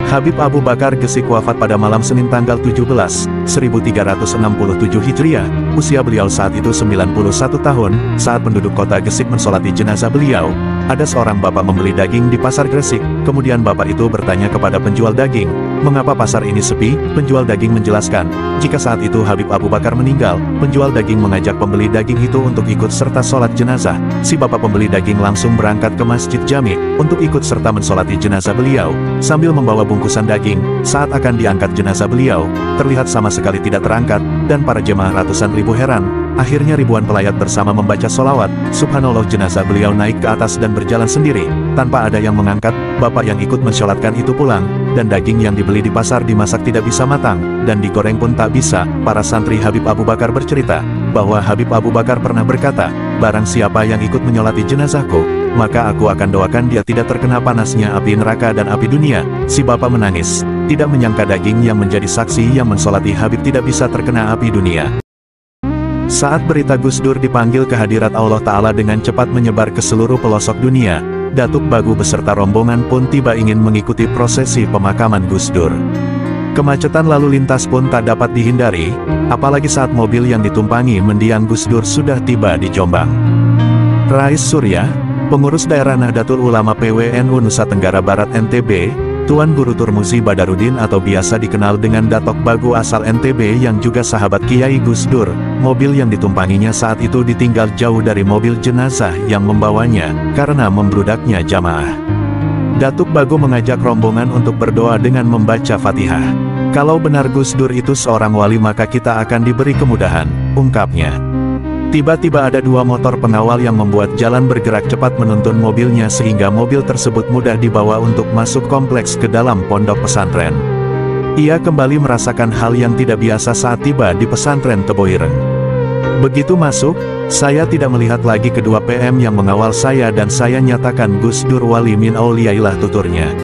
Habib Abu Bakar Gesik wafat pada malam Senin tanggal 17, 1367 Hijriah. Usia beliau saat itu 91 tahun. Saat penduduk kota Gesik mensolati jenazah beliau, ada seorang bapak membeli daging di pasar Gresik. Kemudian bapak itu bertanya kepada penjual daging, "Mengapa pasar ini sepi?" Penjual daging menjelaskan, jika saat itu Habib Abu Bakar meninggal, penjual daging mengajak pembeli daging itu untuk ikut serta sholat jenazah. Si bapak pembeli daging langsung berangkat ke Masjid Jami untuk ikut serta mensolati jenazah beliau, sambil membawa bungkusan daging. Saat akan diangkat jenazah beliau, terlihat sama sekali tidak terangkat, dan para jemaah ratusan ribu heran. Akhirnya ribuan pelayat bersama membaca solawat. Subhanallah, jenazah beliau naik ke atas dan berjalan sendiri, tanpa ada yang mengangkat. Bapak yang ikut mensolatkan itu pulang, dan daging yang dibeli di pasar dimasak tidak bisa matang, dan digoreng pun tak bisa. Para santri Habib Abu Bakar bercerita, bahwa Habib Abu Bakar pernah berkata, "Barang siapa yang ikut menyolati jenazahku, maka aku akan doakan dia tidak terkena panasnya api neraka dan api dunia." Si bapak menangis, tidak menyangka daging yang menjadi saksi yang mensolati Habib tidak bisa terkena api dunia. Saat berita Gus Dur dipanggil ke hadirat Allah Ta'ala dengan cepat menyebar ke seluruh pelosok dunia, Datuk Bagu beserta rombongan pun tiba ingin mengikuti prosesi pemakaman Gus Dur. Kemacetan lalu lintas pun tak dapat dihindari, apalagi saat mobil yang ditumpangi mendiang Gus Dur sudah tiba di Jombang. Rais Surya, pengurus daerah Nahdlatul Ulama PWNU Nusa Tenggara Barat NTB, Tuan Guru Turmuzi Badarudin atau biasa dikenal dengan Datok Bagu asal NTB yang juga sahabat Kiai Gus Dur, mobil yang ditumpanginya saat itu ditinggal jauh dari mobil jenazah yang membawanya, karena membludaknya jamaah. Datuk Bagu mengajak rombongan untuk berdoa dengan membaca Fatihah. "Kalau benar Gus Dur itu seorang wali maka kita akan diberi kemudahan," ungkapnya. Tiba-tiba ada dua motor pengawal yang membuat jalan bergerak cepat menuntun mobilnya sehingga mobil tersebut mudah dibawa untuk masuk kompleks ke dalam pondok pesantren. Ia kembali merasakan hal yang tidak biasa saat tiba di pesantren Teboireng. Begitu masuk, saya tidak melihat lagi kedua PM yang mengawal saya dan saya nyatakan Gus Dur wali min auliyaillah, tuturnya.